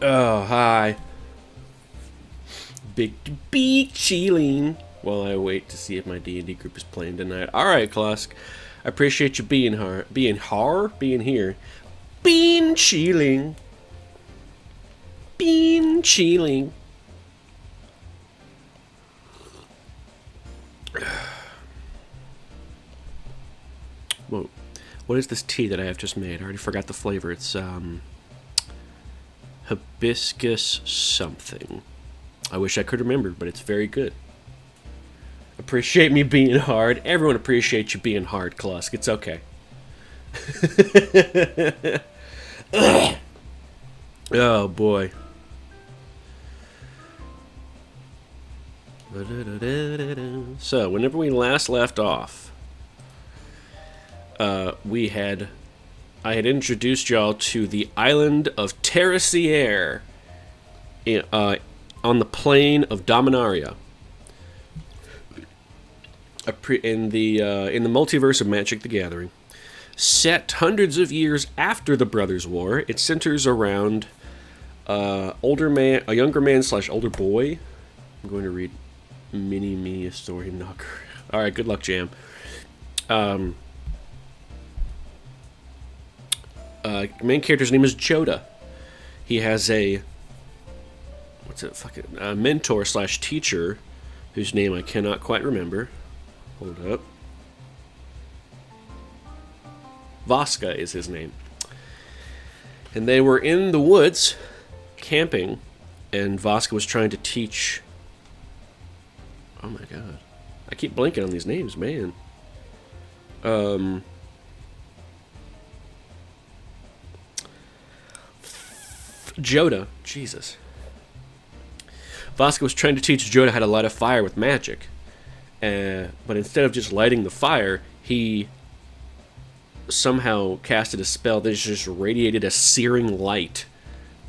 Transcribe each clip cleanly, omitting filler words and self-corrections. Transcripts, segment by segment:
Oh, hi. Big beat chilling while I wait to see if my D&D group is playing tonight. All right, Klosk. I appreciate you being here. Being here. Being chilling. Being chilling. Whoa. What is this tea that I have just made? I already forgot the flavor. It's hibiscus something. I wish I could remember, but it's very good. Appreciate me being hard. Everyone appreciates you being hard, Klusk. It's okay. Oh boy. So, whenever we last left off, I had introduced y'all to the island of Terracier on the plain of Dominaria. In the multiverse of Magic the Gathering. Set hundreds of years after the Brothers' War, it centers around a younger man / older boy. I'm going to read Mini-Me, a story knocker. Alright, good luck, Jam. Main character's name is Joda. He has a mentor / teacher whose name I cannot quite remember. Hold up. Vaska is his name. And they were in the woods camping, and Vaska was trying to teach. Oh my god. I keep blanking on these names, man. Joda. Jesus. Vaska was trying to teach Joda how to light a fire with magic. But instead of just lighting the fire, he somehow casted a spell that just radiated a searing light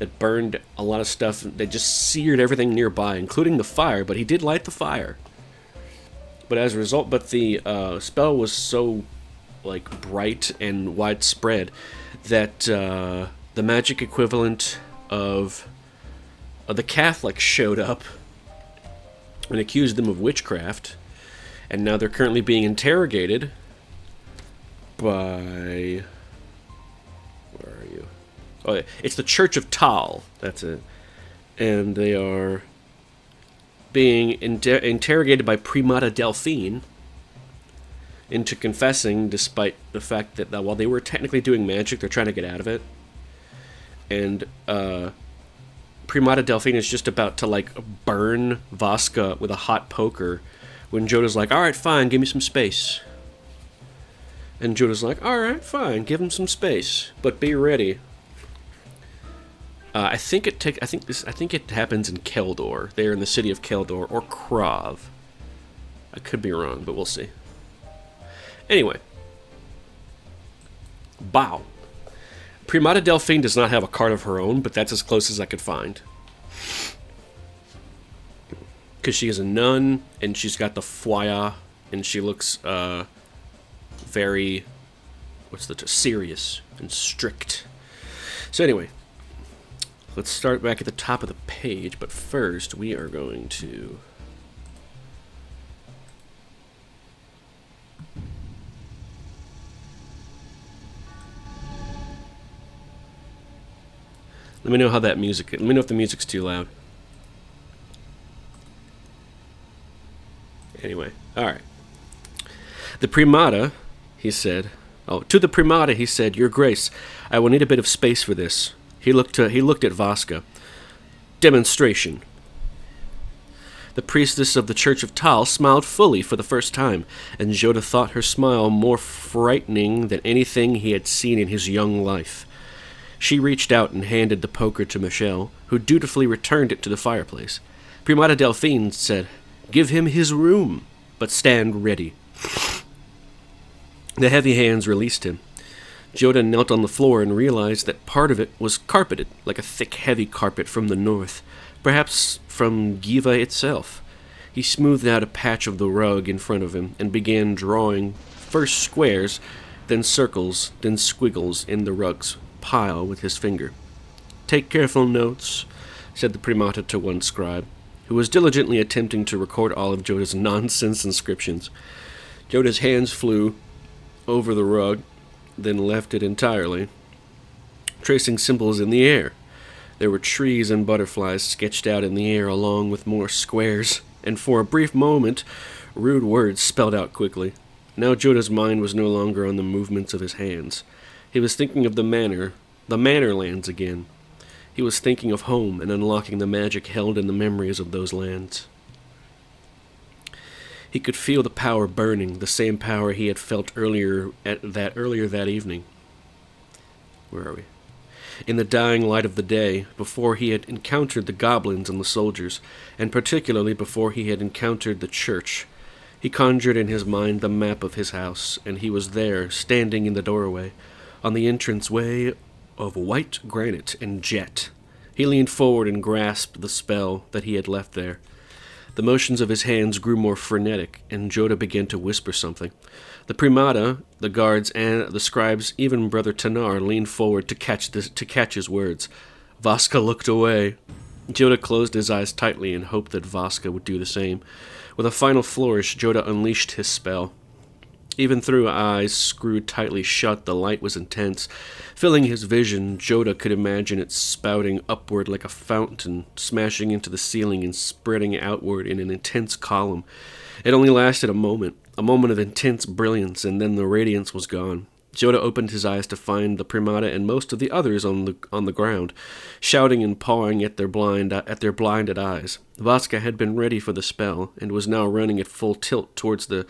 that burned a lot of stuff. That just seared everything nearby, including the fire. But he did light the fire. But as a result, the spell was so bright and widespread that the magic equivalent of the Catholics showed up and accused them of witchcraft. And now they're currently being interrogated by... Where are you? Oh, it's the Church of Tal. That's it. And they are being interrogated by Primata Delphine into confessing, despite the fact that while they were technically doing magic, they're trying to get out of it. And Primata Delphine is just about to burn Vaska with a hot poker when Joda's like, alright, fine, give me some space. And Joda's like, alright, fine, give him some space, but be ready. I think it happens in Keldor. They are in the city of Keldor, or Krav. I could be wrong, but we'll see. Anyway. Bow. Primata Delphine does not have a card of her own, but that's as close as I could find. Because she is a nun, and she's got the foya, and she looks very, serious and strict. So anyway, let's start back at the top of the page, but first we are going to... Let me know how that music... Let me know if the music's too loud. Anyway, alright. The Primata, he said... to the Primata, he said, Your Grace, I will need a bit of space for this. He looked at Vaska. Demonstration. The priestess of the Church of Tal smiled fully for the first time, and Joda thought her smile more frightening than anything he had seen in his young life. She reached out and handed the poker to Michelle, who dutifully returned it to the fireplace. Primata Delphine said, Give him his room, but stand ready. The heavy hands released him. Joda knelt on the floor and realized that part of it was carpeted, like a thick, heavy carpet from the north, perhaps from Giva itself. He smoothed out a patch of the rug in front of him and began drawing first squares, then circles, then squiggles in the rug's pile with his finger. Take careful notes, said the primata to one scribe, who was diligently attempting to record all of Joda's nonsense inscriptions. Joda's hands flew over the rug, then left it entirely, tracing symbols in the air. There were trees and butterflies sketched out in the air along with more squares, and for a brief moment, rude words spelled out quickly. Now Joda's mind was no longer on the movements of his hands. He was thinking of the manor lands again. He was thinking of home and unlocking the magic held in the memories of those lands. He could feel the power burning, the same power he had felt earlier that evening. Where are we? In the dying light of the day, before he had encountered the goblins and the soldiers, and particularly before he had encountered the church. He conjured in his mind the map of his house, and he was there, standing in the doorway, on the entranceway of white granite and jet. He leaned forward and grasped the spell that he had left there. The motions of his hands grew more frenetic, and Joda began to whisper something. The primata, the guards, and the scribes, even Brother Tanar, leaned forward to catch his words. Vaska looked away. Joda closed his eyes tightly and hoped that Vaska would do the same. With a final flourish, Joda unleashed his spell. Even through eyes screwed tightly shut, the light was intense. Filling his vision, Joda could imagine it spouting upward like a fountain, smashing into the ceiling and spreading outward in an intense column. It only lasted a moment of intense brilliance, and then the radiance was gone. Joda opened his eyes to find the primata and most of the others on the ground, shouting and pawing at their blinded eyes. Vaska had been ready for the spell, and was now running at full tilt towards the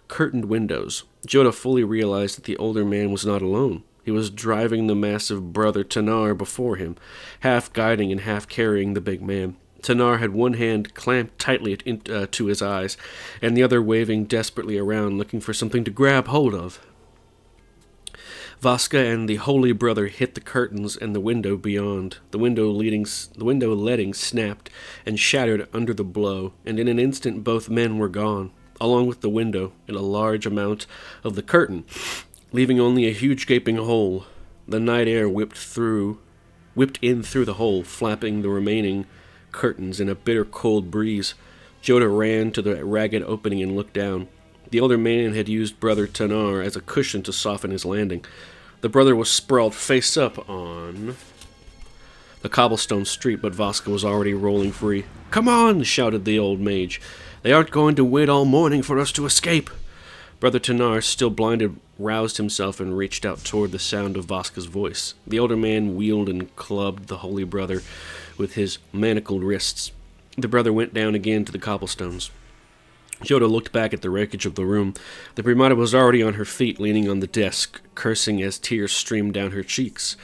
curtained windows. Joda fully realized that the older man was not alone. He was driving the massive Brother Tanar before him, half guiding and half carrying the big man. Tanar had one hand clamped tightly to his eyes, and the other waving desperately around, looking for something to grab hold of. Vaska and the Holy Brother hit the curtains and the window beyond. The window leading snapped and shattered under the blow, and in an instant both men were gone, along with the window and a large amount of the curtain, leaving only a huge gaping hole. The night air whipped in through the hole, flapping the remaining curtains in a bitter cold breeze. Joda ran to the ragged opening and looked down. The older man had used Brother Tanar as a cushion to soften his landing. The brother was sprawled face up on the cobblestone street, but Vaska was already rolling free. "Come on!" shouted the old mage. "They aren't going to wait all morning for us to escape." Brother Tanar, still blinded, roused himself and reached out toward the sound of Vaska's voice. The older man wheeled and clubbed the Holy Brother with his manacled wrists. The brother went down again to the cobblestones. Joda looked back at the wreckage of the room. The primata was already on her feet, leaning on the desk, cursing as tears streamed down her cheeks.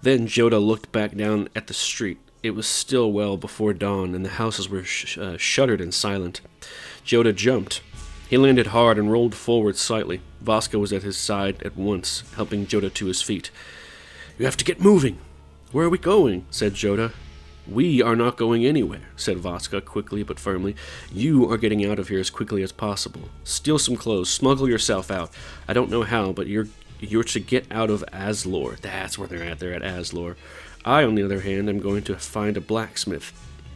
Then Joda looked back down at the street. It was still well before dawn, and the houses were shuttered and silent. Joda jumped. He landed hard and rolled forward slightly. Vaska was at his side at once, helping Joda to his feet. "You have to get moving." "Where are we going?" said Joda. "We are not going anywhere," said Vaska, quickly but firmly. "You are getting out of here as quickly as possible. Steal some clothes, smuggle yourself out. I don't know how, but you're to get out of Aslor." That's where they're at. They're at Aslor. I, on the other hand, am going to find a blacksmith.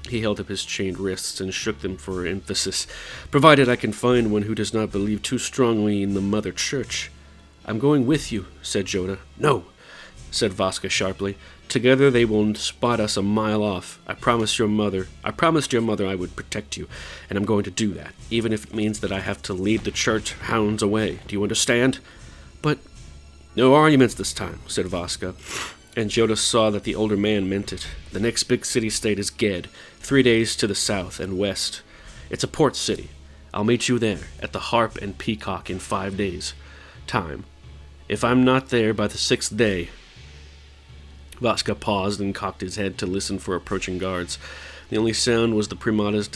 He held up his chained wrists and shook them for emphasis. "Provided I can find one who does not believe too strongly in the Mother Church." "I'm going with you," said Joda. "No," said Vaska sharply. "Together they will spot us a mile off. I promised your mother I would protect you, and I'm going to do that, even if it means that I have to lead the church hounds away. Do you understand?" "But—" "No arguments this time," said Vaska, and Joda saw that the older man meant it. "The next big city-state is Ged, 3 days to the south and west. It's a port city. I'll meet you there, at the Harp and Peacock in 5 days' time. If I'm not there by the 6th day..." Vaska paused and cocked his head to listen for approaching guards. The only sound was the primata's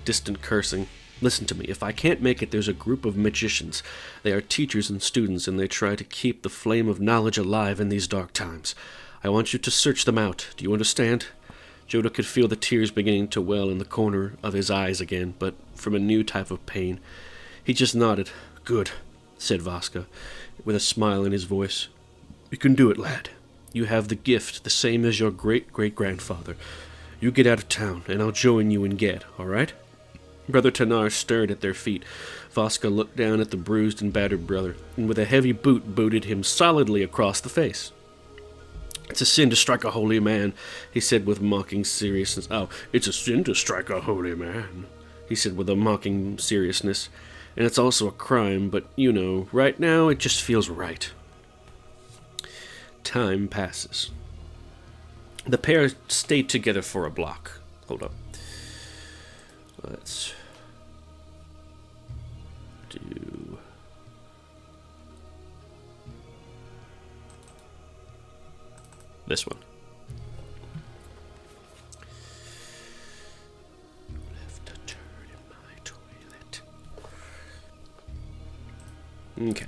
distant cursing. "Listen to me. If I can't make it, there's a group of magicians. They are teachers and students, and they try to keep the flame of knowledge alive in these dark times. I want you to search them out. Do you understand?" Joda could feel the tears beginning to well in the corner of his eyes again, but from a new type of pain. He just nodded. "Good," said Vaska, with a smile in his voice. "You can do it, lad." You have the gift, the same as your great-great-grandfather. You get out of town, and I'll join you in Ged, all right?" Brother Tanar stirred at their feet. Vaska looked down at the bruised and battered brother, and with a heavy boot booted him solidly across the face. "It's a sin to strike a holy man," he said with mocking seriousness. "Oh, it's a sin to strike a holy man," he said with a mocking seriousness. "And it's also a crime, but, you know, right now it just feels right." Time passes. The pair stayed together for a block. Hold up. Let's do... this one. Left a turn in my toilet. Okay.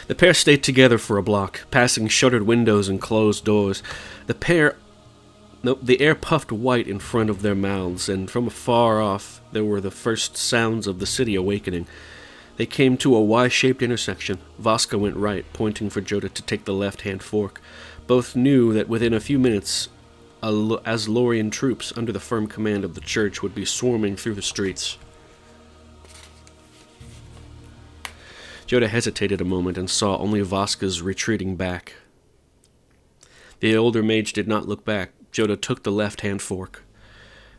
The pair stayed together for a block, passing shuttered windows and closed doors. The air puffed white in front of their mouths, and from afar off there were the first sounds of the city awakening. They came to a Y-shaped intersection. Vaska went right, pointing for Joda to take the left-hand fork. Both knew that within a few minutes, Aslorian troops under the firm command of the church would be swarming through the streets. Joda hesitated a moment and saw only Vaska's retreating back. The older mage did not look back. Joda took the left-hand fork.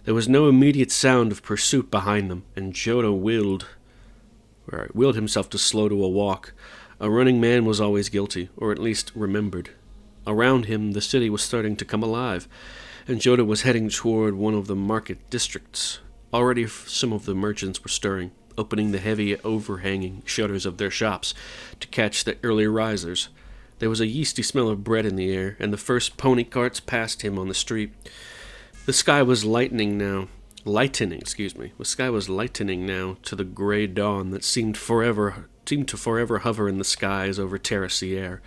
There was no immediate sound of pursuit behind them, and Joda willed himself to slow to a walk. A running man was always guilty, or at least remembered. Around him, the city was starting to come alive, and Joda was heading toward one of the market districts. Already some of the merchants were stirring, opening the heavy overhanging shutters of their shops to catch the early risers. There was a yeasty smell of bread in the air, and the first pony carts passed him on the street. The sky was lightening now to the gray dawn that seemed to forever hover in the skies over Terracier.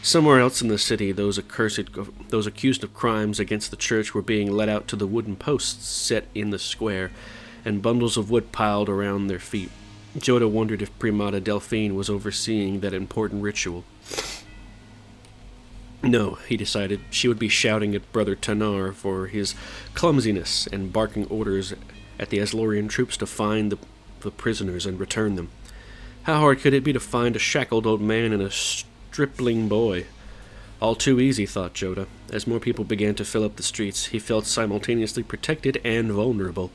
Somewhere else in the city, those accused of crimes against the church were being led out to the wooden posts set in the square, and bundles of wood piled around their feet. Joda wondered if Primata Delphine was overseeing that important ritual. No, he decided, she would be shouting at Brother Tanar for his clumsiness and barking orders at the Aslorian troops to find the prisoners and return them. How hard could it be to find a shackled old man and a stripling boy? All too easy, thought Joda. As more people began to fill up the streets, he felt simultaneously protected and vulnerable.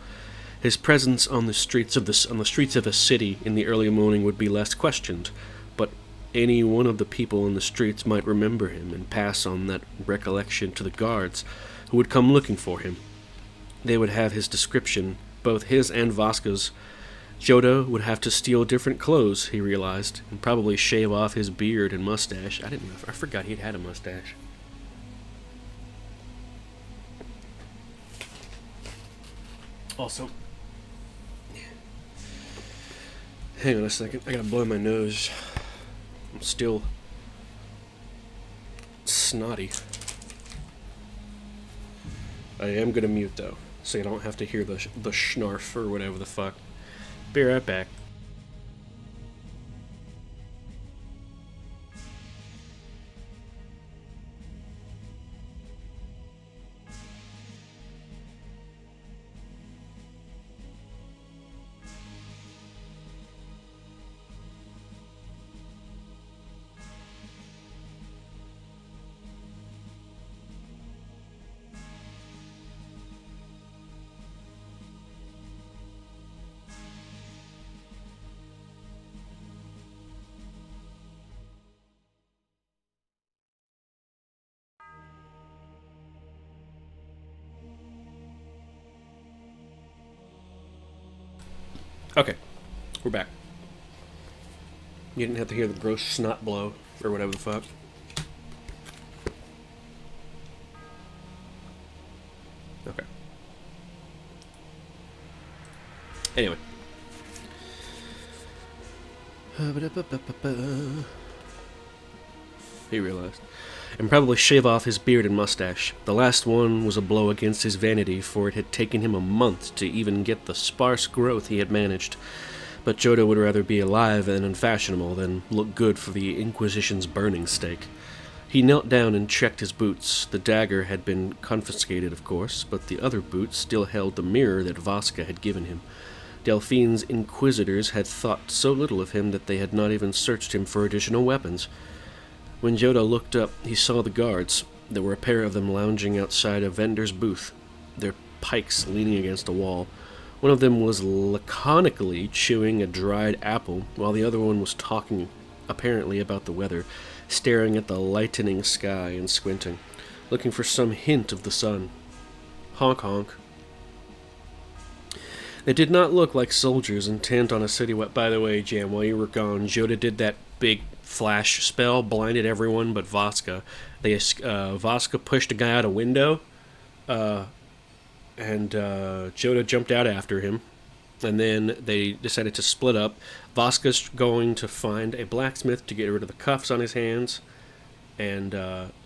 His presence on the streets of the city in the early morning would be less questioned, but any one of the people in the streets might remember him and pass on that recollection to the guards, who would come looking for him. They would have his description, both his and Vaska's. Joda would have to steal different clothes, he realized, and probably shave off his beard and mustache. I forgot he'd had a mustache. Also, hang on a second, I gotta blow my nose. I'm still snotty. I am gonna mute though, so you don't have to hear the schnarf or whatever the fuck. Be right back. Okay, we're back. You didn't have to hear the gross snot blow, or whatever the fuck. Okay. Anyway. He realized. And probably shave off his beard and mustache. The last one was a blow against his vanity, for it had taken him a month to even get the sparse growth he had managed. But Joda would rather be alive and unfashionable than look good for the Inquisition's burning stake. He knelt down and checked his boots. The dagger had been confiscated, of course, but the other boots still held the mirror that Vasca had given him. Delphine's inquisitors had thought so little of him that they had not even searched him for additional weapons. When Joda looked up, he saw the guards. There were a pair of them lounging outside a vendor's booth, their pikes leaning against a wall. One of them was laconically chewing a dried apple, while the other one was talking, apparently about the weather, staring at the lightening sky and squinting, looking for some hint of the sun. Honk honk. They did not look like soldiers intent on a city. By the way, Jam, while you were gone, Joda did that big flash spell, blinded everyone but Vasca. Vasca pushed a guy out a window, and Joda jumped out after him, and then they decided to split up. Vasca's going to find a blacksmith to get rid of the cuffs on his hands, and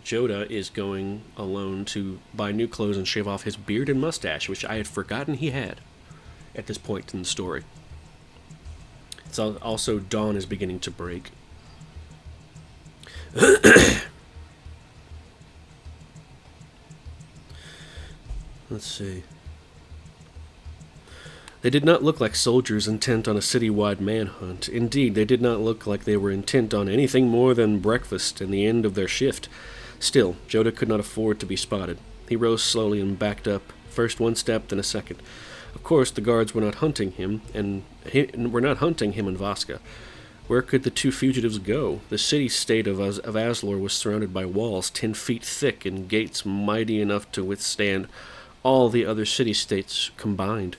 Joda is going alone to buy new clothes and shave off his beard and mustache, which I had forgotten he had at this point in the story. It's also dawn is beginning to break. Let's see. They did not look like soldiers intent on a city-wide manhunt. Indeed, they did not look like they were intent on anything more than breakfast and the end of their shift. Still, Joda could not afford to be spotted. He rose slowly and backed up, first one step, then a second. Of course, the guards were not hunting him, and Vasca. Where could the two fugitives go? The city-state of Aslor was surrounded by walls 10 feet thick and gates mighty enough to withstand all the other city-states combined.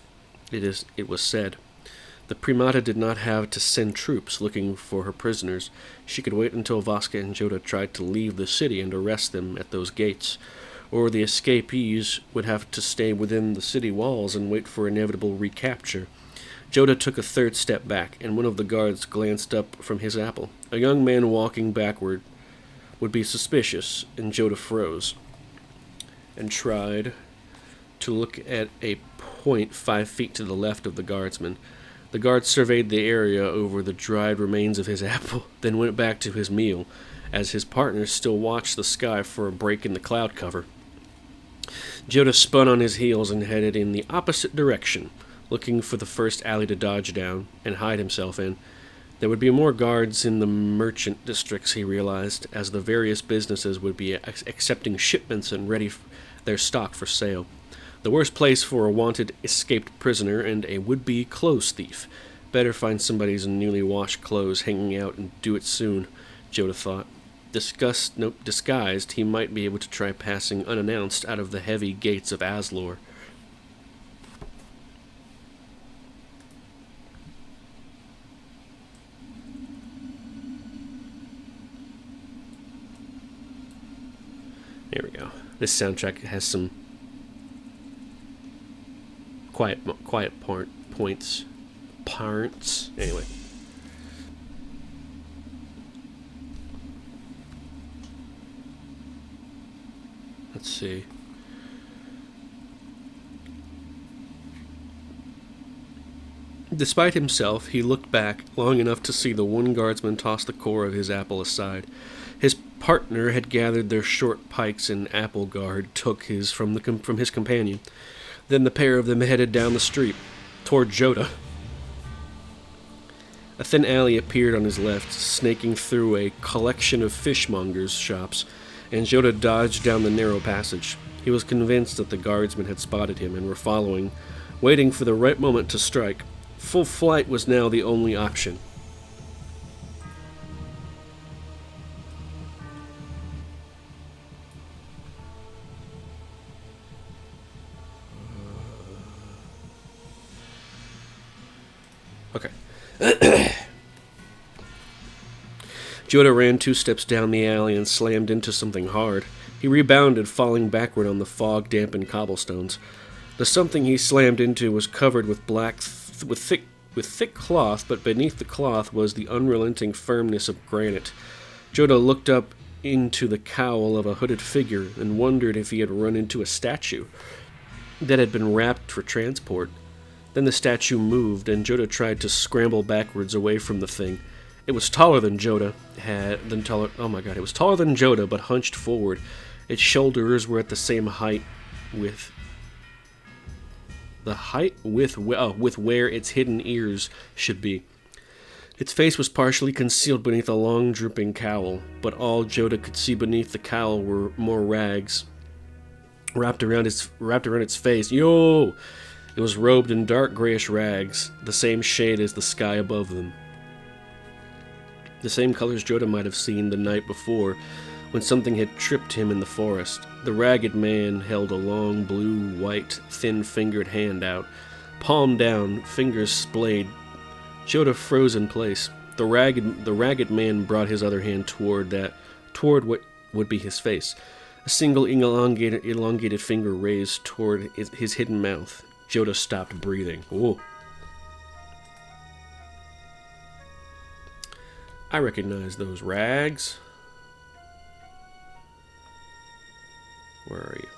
It was said. The Primata did not have to send troops looking for her prisoners. She could wait until Vasca and Joda tried to leave the city and arrest them at those gates, or the escapees would have to stay within the city walls and wait for inevitable recapture. Joda took a third step back, and one of the guards glanced up from his apple. A young man walking backward would be suspicious, and Joda froze and tried to look at a point 5 feet to the left of the guardsman. The guard surveyed the area over the dried remains of his apple, then went back to his meal, as his partner still watched the sky for a break in the cloud cover. Joda spun on his heels and headed in the opposite direction, looking for the first alley to dodge down and hide himself in. There would be more guards in the merchant districts, he realized, as the various businesses would be accepting shipments and ready their stock for sale. The worst place for a wanted escaped prisoner and a would-be clothes thief. Better find somebody's newly washed clothes hanging out and do it soon, Joda thought. Disguised, he might be able to try passing unannounced out of the heavy gates of Aslor. There we go. This soundtrack has some quiet points. Parts. Anyway. Let's see. Despite himself, he looked back long enough to see the one guardsman toss the core of his apple aside. His partner had gathered their short pikes and apple guard took his from his companion. Then the pair of them headed down the street, toward Joda. A thin alley appeared on his left, snaking through a collection of fishmongers' shops, and Joda dodged down the narrow passage. He was convinced that the guardsmen had spotted him and were following, waiting for the right moment to strike. Full flight was now the only option. Okay. Joda ran 2 steps down the alley and slammed into something hard. He rebounded, falling backward on the fog-dampened cobblestones. The something he slammed into was covered with thick cloth, but beneath the cloth was the unrelenting firmness of granite. Joda looked up into the cowl of a hooded figure and wondered if he had run into a statue that had been wrapped for transport. Then the statue moved, and Joda tried to scramble backwards away from the thing. It was taller than Joda. Oh my god! It was taller than Joda, but hunched forward. Its shoulders were at the same height with where its hidden ears should be. Its face was partially concealed beneath a long, drooping cowl, but all Joda could see beneath the cowl were more rags wrapped around its face. Yo! It was robed in dark grayish rags, the same shade as the sky above them. The same colors Joda might have seen the night before, when something had tripped him in the forest. The ragged man held a long, blue-white, thin-fingered hand out. Palm down, fingers splayed. Joda froze in place. The ragged man brought his other hand toward what would be his face. A single elongated finger raised toward his hidden mouth. Joda stopped breathing. Whoa. I recognize those rags. Where are you?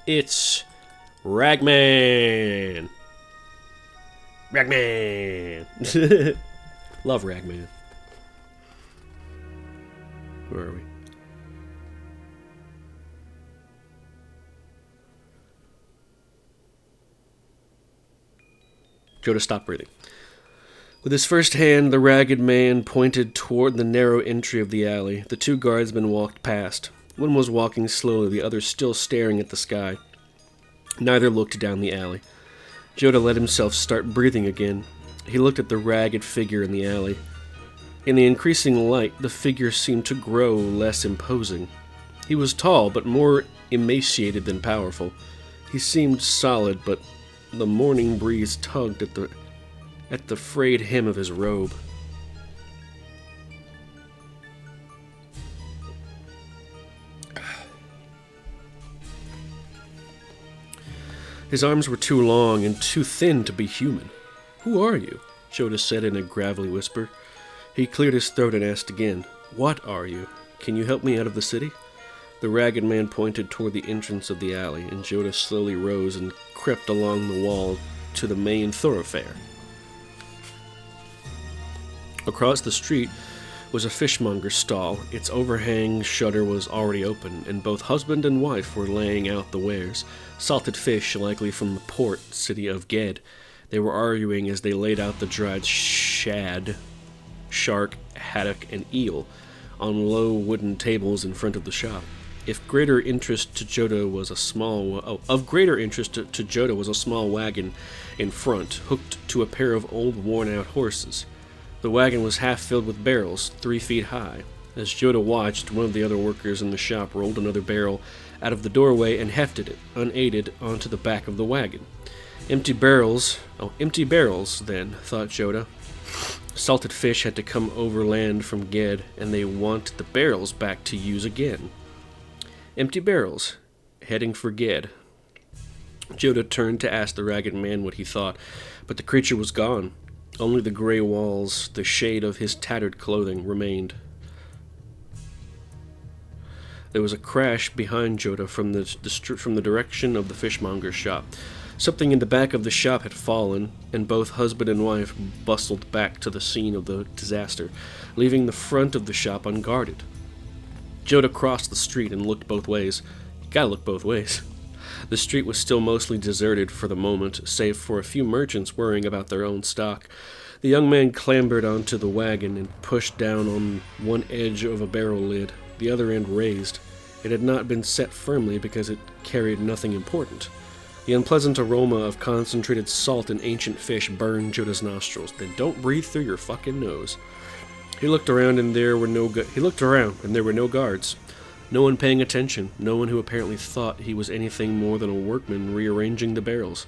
It's Ragman! Ragman! Love Ragman. Where are we? Joda stopped breathing. With his first hand, the ragged man pointed toward the narrow entry of the alley. The two guardsmen walked past. One was walking slowly, the other still staring at the sky. Neither looked down the alley. Joda let himself start breathing again. He looked at the ragged figure in the alley. In the increasing light, the figure seemed to grow less imposing. He was tall, but more emaciated than powerful. He seemed solid, but the morning breeze tugged at the frayed hem of his robe. His arms were too long and too thin to be human. "Who are you?" Joda said in a gravelly whisper. He cleared his throat and asked again, "What are you? Can you help me out of the city?" The ragged man pointed toward the entrance of the alley, and Joda slowly rose and crept along the wall to the main thoroughfare. Across the street was a fishmonger's stall. Its overhang shutter was already open, and both husband and wife were laying out the wares. Salted fish, likely from the port city of Ged. They were arguing as they laid out the dried shad, shark, haddock, and eel on low wooden tables in front of the shop. Of greater interest to Joda was a small wagon in front, hooked to a pair of old worn-out horses. The wagon was half filled with barrels, 3 feet high. As Joda watched, one of the other workers in the shop rolled another barrel out of the doorway and hefted it, unaided, onto the back of the wagon. Empty barrels, then, thought Joda. Salted fish had to come overland from Ged, and they wanted the barrels back to use again. Empty barrels, heading for Ged. Joda turned to ask the ragged man what he thought, but the creature was gone. Only the gray walls, the shade of his tattered clothing, remained. There was a crash behind Joda from the direction of the fishmonger's shop. Something in the back of the shop had fallen, and both husband and wife bustled back to the scene of the disaster, leaving the front of the shop unguarded. Joda crossed the street and looked both ways. You gotta look both ways. The street was still mostly deserted for the moment, save for a few merchants worrying about their own stock. The young man clambered onto the wagon and pushed down on one edge of a barrel lid, the other end raised. It had not been set firmly because it carried nothing important. The unpleasant aroma of concentrated salt and ancient fish burned Joda's nostrils. Then don't breathe through your fucking nose. He looked around and there were no guards. No one paying attention, no one who apparently thought he was anything more than a workman rearranging the barrels.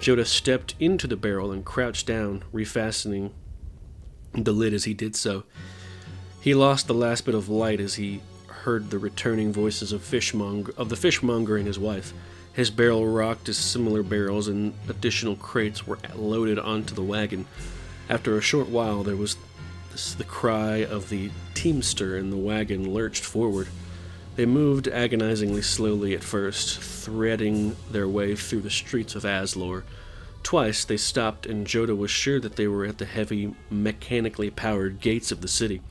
Joda stepped into the barrel and crouched down, refastening the lid as he did so. He lost the last bit of light as he heard the returning voices of the fishmonger and his wife. His barrel rocked as similar barrels and additional crates were loaded onto the wagon. After a short while, there was the cry of the teamster, and the wagon lurched forward. They moved agonizingly slowly at first, threading their way through the streets of Aslor. Twice they stopped, and Joda was sure that they were at the heavy, mechanically powered gates of the city.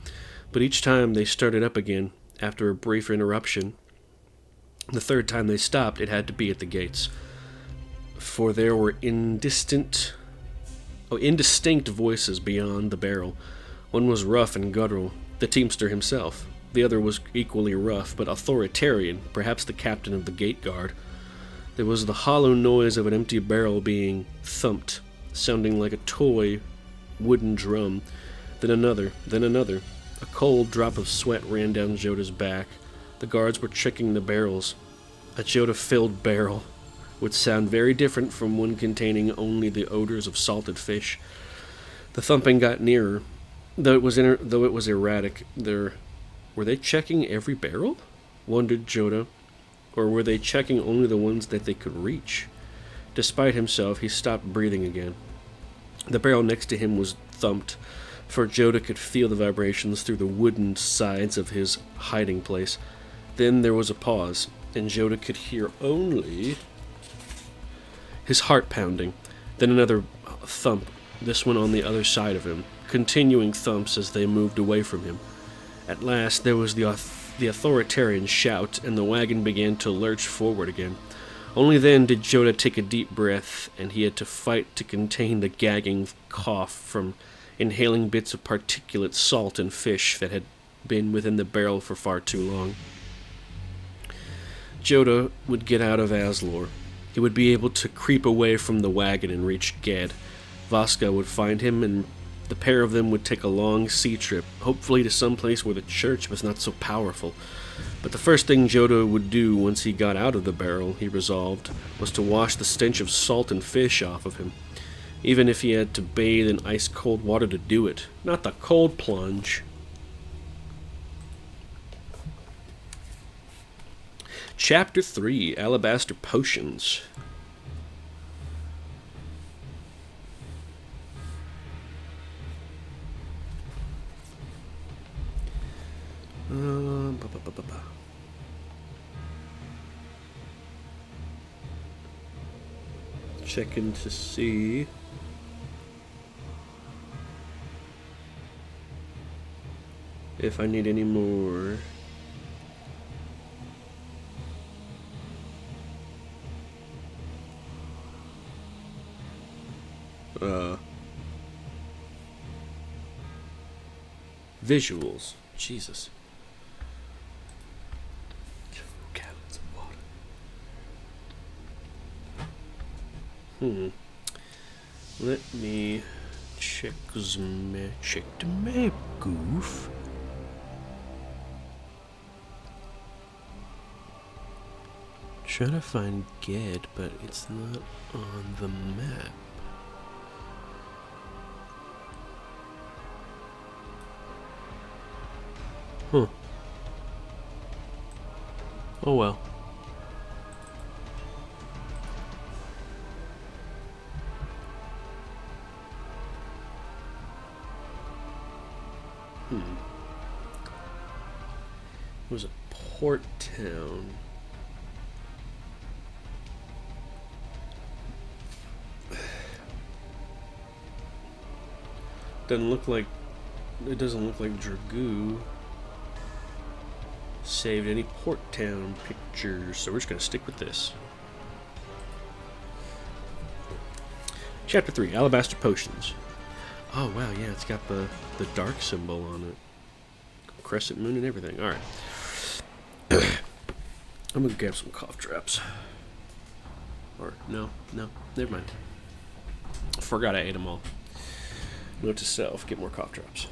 But each time they started up again, after a brief interruption. The third time they stopped, it had to be at the gates. For there were indistinct voices beyond the barrel. One was rough and guttural, the teamster himself. The other was equally rough, but authoritarian, perhaps the captain of the gate guard. There was the hollow noise of an empty barrel being thumped, sounding like a toy wooden drum. Then another, then another. A cold drop of sweat ran down Joda's back. The guards were checking the barrels. A Joda-filled barrel would sound very different from one containing only the odors of salted fish. The thumping got nearer, though it was erratic. Were they checking every barrel? Wondered Joda. Or were they checking only the ones that they could reach? Despite himself, he stopped breathing again. The barrel next to him was thumped, for Joda could feel the vibrations through the wooden sides of his hiding place. Then there was a pause, and Joda could hear only his heart pounding. Then another thump, this one on the other side of him, continuing thumps as they moved away from him. At last there was the authoritarian shout, and the wagon began to lurch forward again. Only then did Joda take a deep breath, and he had to fight to contain the gagging cough from inhaling bits of particulate salt and fish that had been within the barrel for far too long. Joda would get out of Aslor. He would be able to creep away from the wagon and reach Ged. Vaska would find him, and the pair of them would take a long sea trip, hopefully to some place where the church was not so powerful. But the first thing Joda would do once he got out of the barrel, he resolved, was to wash the stench of salt and fish off of him, even if he had to bathe in ice-cold water to do it. Not the cold plunge. Chapter 3, Alabaster Potions. Checking to see if I need any more. Visuals. Jesus. 2 gallons of water. Let me check the map, goof. Trying to find Ged, but it's not on the map. Huh. Oh well. It was a port town. It doesn't look like Dragoo saved any port town pictures, so we're just gonna stick with this. Chapter 3, Alabaster Potions. Oh wow, yeah, it's got the dark symbol on it. Crescent moon and everything. Alright. I'm gonna grab some cough drops. Or, no, never mind. Forgot I ate them all. Note to self, get more cough drops.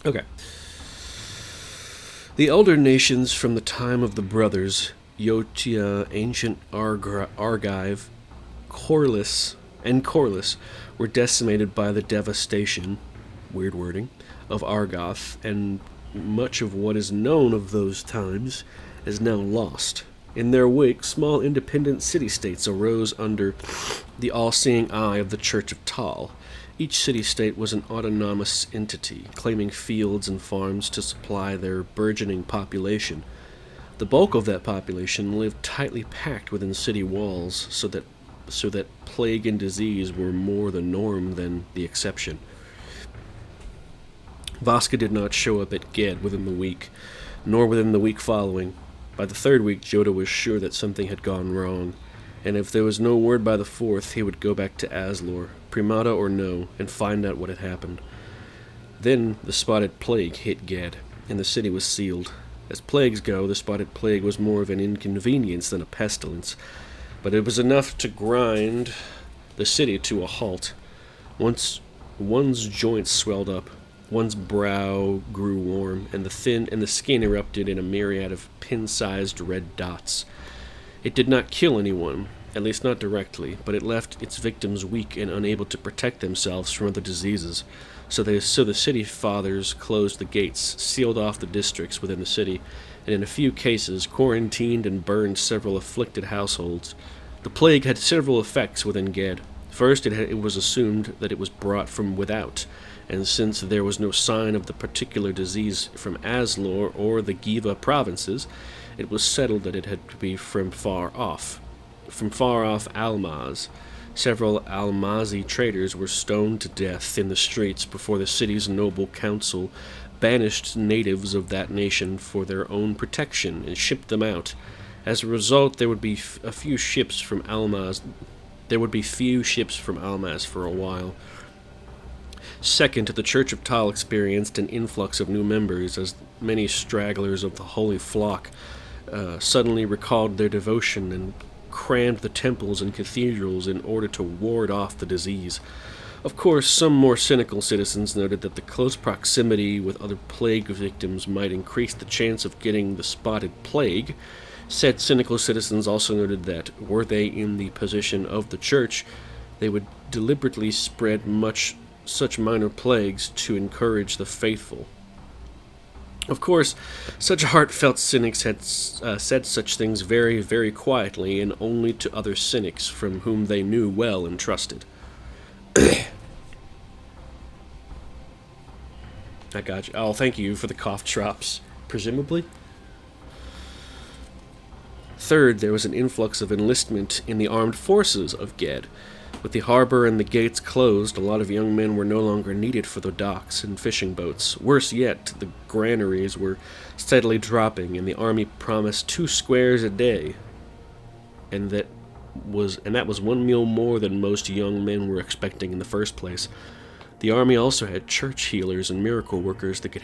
Okay. The elder nations from the time of the brothers, Yotia, ancient Argive, Corliss, were decimated by the devastation, weird wording, of Argoth, and much of what is known of those times is now lost. In their wake, small independent city-states arose under the all-seeing eye of the Church of Tal. Each city-state was an autonomous entity, claiming fields and farms to supply their burgeoning population. The bulk of that population lived tightly packed within city walls, so that plague and disease were more the norm than the exception. Vasca did not show up at Ged within the week, nor within the week following. By the third week, Joda was sure that something had gone wrong, and if there was no word by the fourth, he would go back to Aslor, Primata or no, and find out what had happened. Then the spotted plague hit Ged, and the city was sealed. As plagues go, the spotted plague was more of an inconvenience than a pestilence, but it was enough to grind the city to a halt. Once one's joints swelled up, one's brow grew warm, and the skin erupted in a myriad of pin-sized red dots. It did not kill anyone, at least not directly, but it left its victims weak and unable to protect themselves from other diseases. So the city fathers closed the gates, sealed off the districts within the city, and in a few cases quarantined and burned several afflicted households. The plague had several effects within Ged. First, it was assumed that it was brought from without, and since there was no sign of the particular disease from Aslor or the Giva provinces, it was settled that it had to be from far off Almaz. Several Almazi traders were stoned to death in the streets before the city's noble council banished natives of that nation for their own protection and shipped them out. As a result, there would be few ships from Almaz for a while. Second, the Church of Tal experienced an influx of new members as many stragglers of the holy flock suddenly recalled their devotion and crammed the temples and cathedrals in order to ward off the disease. Of course, some more cynical citizens noted that the close proximity with other plague victims might increase the chance of getting the spotted plague. Said cynical citizens also noted that, were they in the position of the church, they would deliberately spread such minor plagues to encourage the faithful. Of course, such heartfelt cynics had said such things very, very quietly and only to other cynics from whom they knew well and trusted. I got you. Oh, thank you for the cough drops, presumably. Third, there was an influx of enlistment in the armed forces of Ged. With the harbor and the gates closed, a lot of young men were no longer needed for the docks and fishing boats. Worse yet, the granaries were steadily dropping, and the army promised 2 squares a day, and that was one meal more than most young men were expecting in the first place. The army also had church healers and miracle workers that could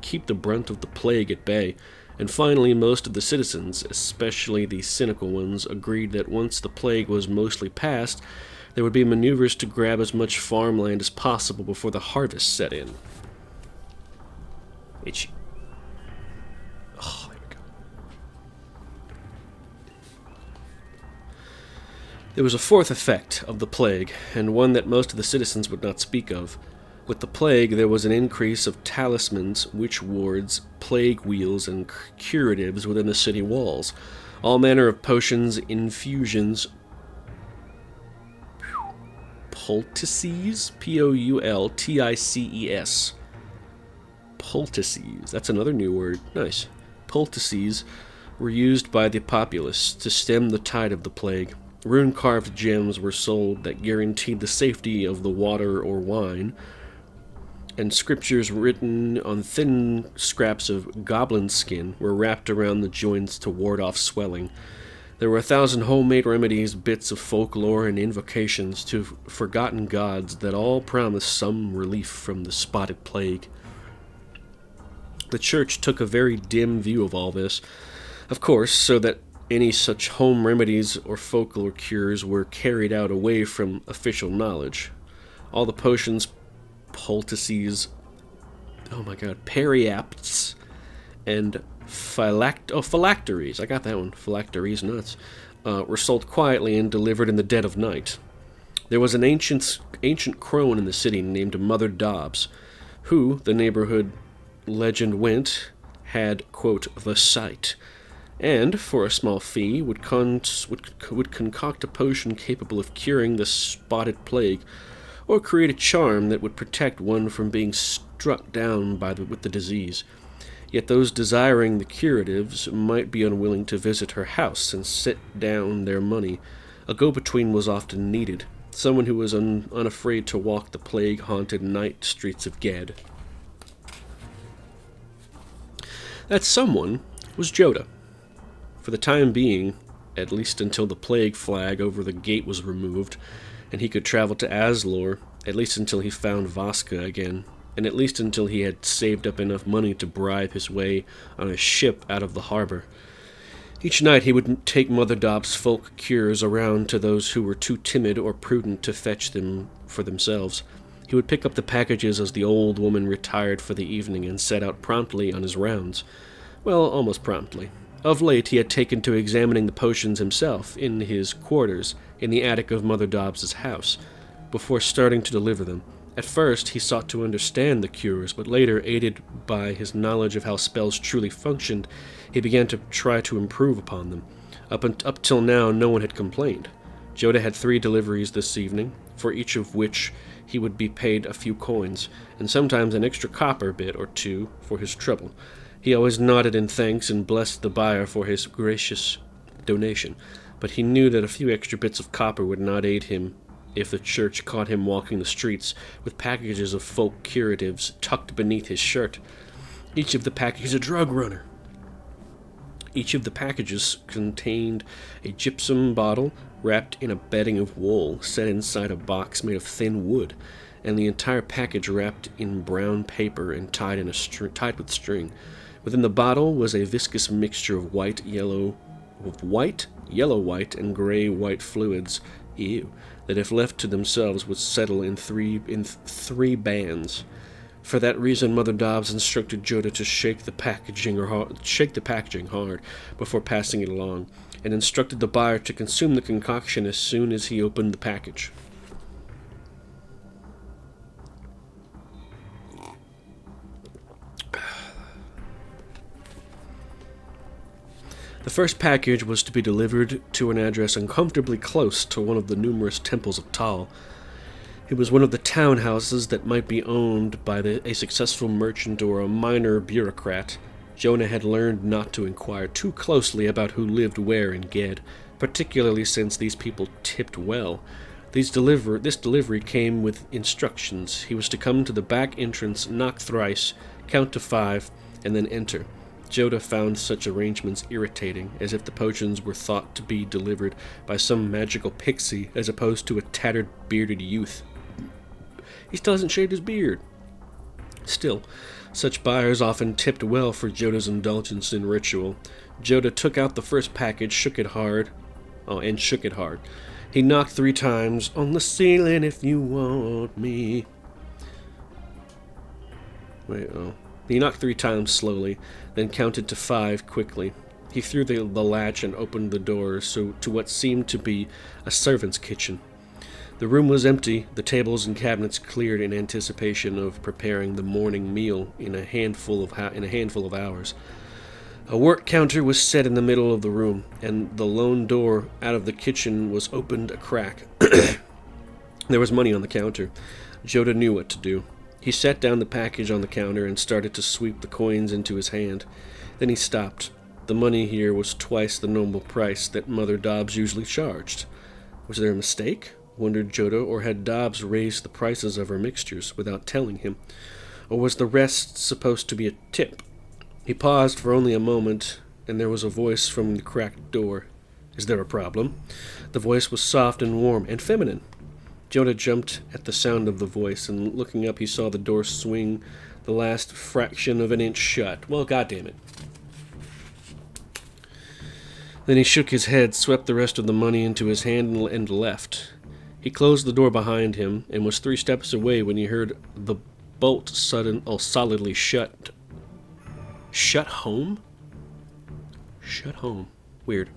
keep the brunt of the plague at bay. And finally, most of the citizens, especially the cynical ones, agreed that once the plague was mostly past, there would be maneuvers to grab as much farmland as possible before the harvest set in. Itchy. Oh, there we go. There was a fourth effect of the plague, and one that most of the citizens would not speak of. With the plague, there was an increase of talismans, witch wards, plague wheels, and curatives within the city walls. All manner of potions, infusions, poultices, Poultices. Poultices, that's another new word. Nice. Poultices were used by the populace to stem the tide of the plague. Rune-carved gems were sold that guaranteed the safety of the water or wine, and scriptures written on thin scraps of goblin skin were wrapped around the joints to ward off swelling. There were 1,000 homemade remedies, bits of folklore, and invocations to forgotten gods that all promised some relief from the spotted plague. The church took a very dim view of all this, of course, so that any such home remedies or folklore cures were carried out away from official knowledge. All the potions, poultices, periapts, and phylacteries, I got that one, phylacteries nuts, were sold quietly and delivered in the dead of night. There was an ancient crone in the city named Mother Dobbs, who, the neighborhood legend went, had, quote, the sight, and, for a small fee, would concoct a potion capable of curing the spotted plague, or create a charm that would protect one from being struck down with the disease. Yet those desiring the curatives might be unwilling to visit her house and sit down their money. A go-between was often needed, someone who was unafraid to walk the plague-haunted night streets of Ged. That someone was Joda. For the time being, at least until the plague flag over the gate was removed, and he could travel to Aslor, at least until he found Vaska again, and at least until he had saved up enough money to bribe his way on a ship out of the harbor. Each night he would take Mother Dob's folk cures around to those who were too timid or prudent to fetch them for themselves. He would pick up the packages as the old woman retired for the evening and set out promptly on his rounds. Well, almost promptly. Of late he had taken to examining the potions himself in his quarters in the attic of Mother Dobbs's house, before starting to deliver them. At first, he sought to understand the cures, but later, aided by his knowledge of how spells truly functioned, he began to try to improve upon them. Up till now, no one had complained. Joda had 3 deliveries this evening, for each of which he would be paid a few coins, and sometimes an extra copper bit or 2 for his trouble. He always nodded in thanks and blessed the buyer for his gracious donation, but he knew that a few extra bits of copper would not aid him if the church caught him walking the streets with packages of folk curatives tucked beneath his shirt. Each of the packages a drug runner. Each of the packages contained a gypsum bottle wrapped in a bedding of wool set inside a box made of thin wood, and the entire package wrapped in brown paper and tied with string. Within the bottle was a viscous mixture of yellow white, and gray-white fluids, that if left to themselves would settle in three bands. For that reason, Mother Dobbs instructed Joda to shake the packaging hard before passing it along, and instructed the buyer to consume the concoction as soon as he opened the package. The first package was to be delivered to an address uncomfortably close to one of the numerous temples of Tal. It was one of the townhouses that might be owned by a successful merchant or a minor bureaucrat. Jonah had learned not to inquire too closely about who lived where in Ged, particularly since these people tipped well. This delivery came with instructions. He was to come to the back entrance, knock thrice, count to 5, and then enter. Joda found such arrangements irritating, as if the potions were thought to be delivered by some magical pixie as opposed to a tattered, bearded youth. He still hasn't shaved his beard. Still, such buyers often tipped well for Joda's indulgence in ritual. Joda took out the first package, shook it hard. He knocked 3 times, "On the ceiling if you want me." He knocked 3 times slowly, then counted to 5 quickly. He threw the latch and opened the door to what seemed to be a servant's kitchen. The room was empty, the tables and cabinets cleared in anticipation of preparing the morning meal in a handful of hours. A work counter was set in the middle of the room, and the lone door out of the kitchen was opened a crack. There was money on the counter. Joda knew what to do. He set down the package on the counter and started to sweep the coins into his hand. Then he stopped. The money here was twice the normal price that Mother Dobbs usually charged. Was there a mistake? Wondered Joda, or had Dobbs raised the prices of her mixtures without telling him? Or was the rest supposed to be a tip? He paused for only a moment, and there was a voice from the cracked door. "Is there a problem?" The voice was soft and warm and feminine. Joda jumped at the sound of the voice, and looking up he saw the door swing the last fraction of an inch shut. Well, goddammit. Then he shook his head, swept the rest of the money into his hand, and left. He closed the door behind him, and was 3 steps away when he heard the bolt solidly shut. Shut home? Shut home. Weird.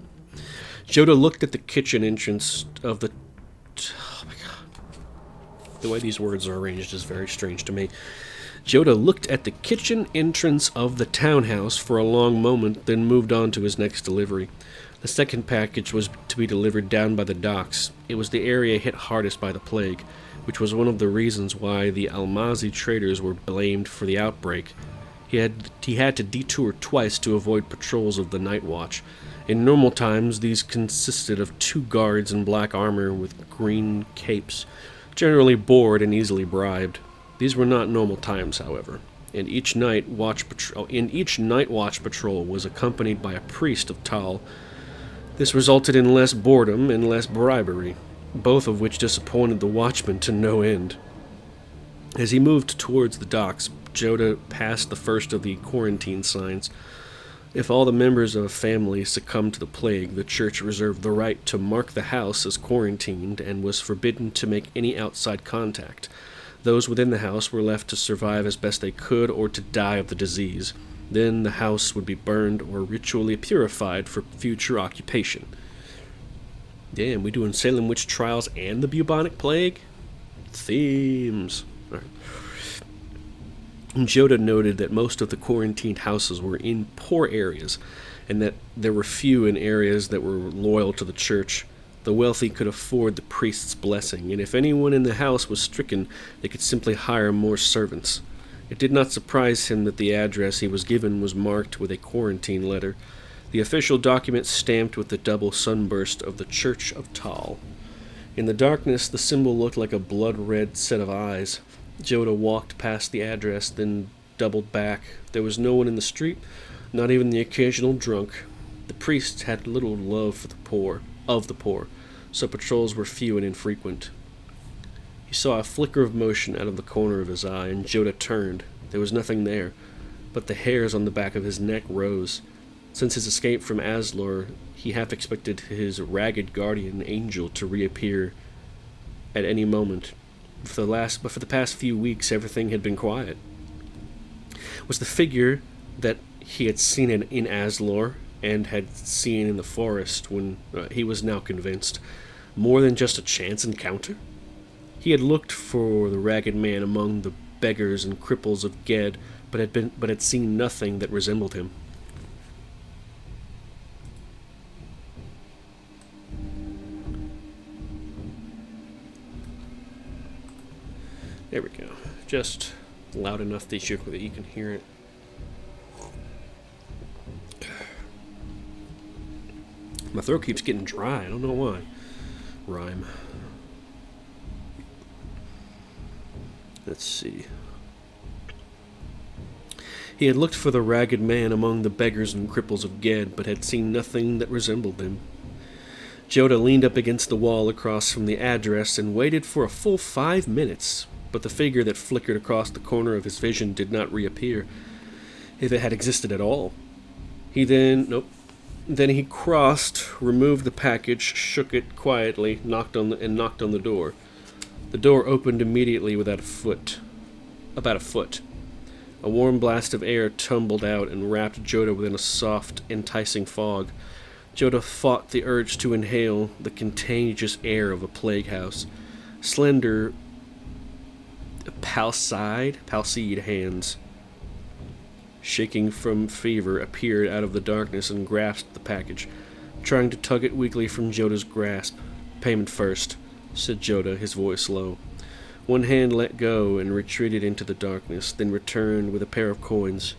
Joda looked at the kitchen entrance of the... Oh my god. The way these words are arranged is very strange to me. Joda looked at the kitchen entrance of the townhouse for a long moment, then moved on to his next delivery. The second package was to be delivered down by the docks. It was the area hit hardest by the plague, which was one of the reasons why the Almazi traders were blamed for the outbreak. He had to detour twice to avoid patrols of the night watch. In normal times, these consisted of 2 guards in black armor with green capes, generally bored and easily bribed. These were not normal times, however, and each night watch patrol was accompanied by a priest of Tal. This resulted in less boredom and less bribery, both of which disappointed the watchman to no end. As he moved towards the docks, Joda passed the first of the quarantine signs. If all the members of a family succumbed to the plague, the church reserved the right to mark the house as quarantined and was forbidden to make any outside contact. Those within the house were left to survive as best they could or to die of the disease. Then the house would be burned or ritually purified for future occupation. Damn, we doing Salem witch trials and the bubonic plague? Themes. All right. Joda noted that most of the quarantined houses were in poor areas, and that there were few in areas that were loyal to the church. The wealthy could afford the priest's blessing, and if anyone in the house was stricken, they could simply hire more servants. It did not surprise him that the address he was given was marked with a quarantine letter, the official document stamped with the double sunburst of the Church of Tal. In the darkness, the symbol looked like a blood-red set of eyes. Joda walked past the address, then doubled back. There was no one in the street, not even the occasional drunk. The priests had little love for the poor, so patrols were few and infrequent. He saw a flicker of motion out of the corner of his eye, and Joda turned. There was nothing there, but the hairs on the back of his neck rose. Since his escape from Aslor, he half expected his ragged guardian angel to reappear at any moment. But for the past few weeks, everything had been quiet. Was the figure that he had seen in Aslor and had seen in the forest when he was now convinced more than just a chance encounter? He had looked for the ragged man among the beggars and cripples of Ged, but had seen nothing that resembled him. There we go. Just loud enough that you can hear it. My throat keeps getting dry. I don't know why. Rhyme. Let's see. He had looked for the ragged man among the beggars and cripples of Ged, but had seen nothing that resembled him. Joda leaned up against the wall across from the address and waited for a full 5 minutes, but the figure that flickered across the corner of his vision did not reappear, if it had existed at all. Then he crossed, removed the package, shook it quietly, knocked on the door. The door opened immediately about a foot. A warm blast of air tumbled out and wrapped Joda within a soft, enticing fog. Joda fought the urge to inhale the contagious air of a plague house. Slender, palsied hands, shaking from fever, appeared out of the darkness and grasped the package, trying to tug it weakly from Joda's grasp. "Payment first," said Joda, his voice low. One hand let go and retreated into the darkness, then returned with a pair of coins.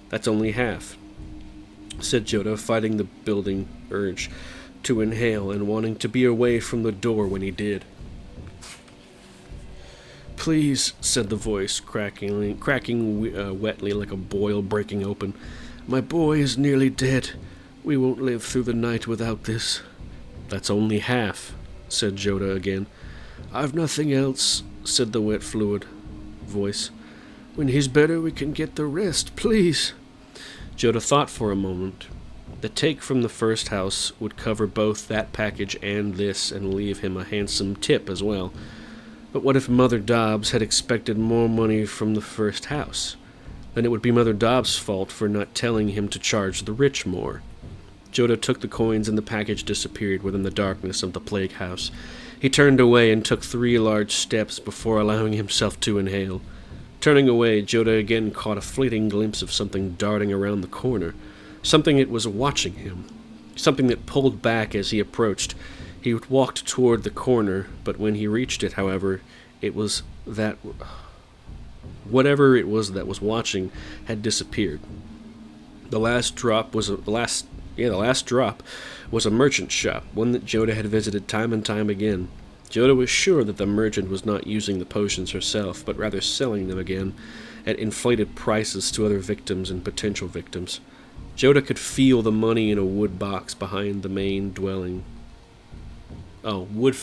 "That's only half," said Joda, fighting the building urge to inhale and wanting to be away from the door when he did. "Please," said the voice, cracking wetly like a boil breaking open. "My boy is nearly dead. We won't live through the night without this." "That's only half," said Joda again. "I've nothing else," said the wet fluid voice. "When he's better, we can get the rest, please." Joda thought for a moment. The take from the first house would cover both that package and this, and leave him a handsome tip as well. But what if Mother Dobbs had expected more money from the first house? Then it would be Mother Dobbs' fault for not telling him to charge the rich more. Joda took the coins and the package disappeared within the darkness of the plague house. He turned away and took 3 large steps before allowing himself to inhale. Turning away, Joda again caught a fleeting glimpse of something darting around the corner. Something that was watching him. Something that pulled back as he approached. He walked toward the corner, but when he reached it, however, it was that... whatever it was that was watching had disappeared. The last drop was a merchant shop, one that Joda had visited time and time again. Joda was sure that the merchant was not using the potions herself, but rather selling them again at inflated prices to other victims and potential victims. Joda could feel the money in a wood box behind the main dwelling. Joda would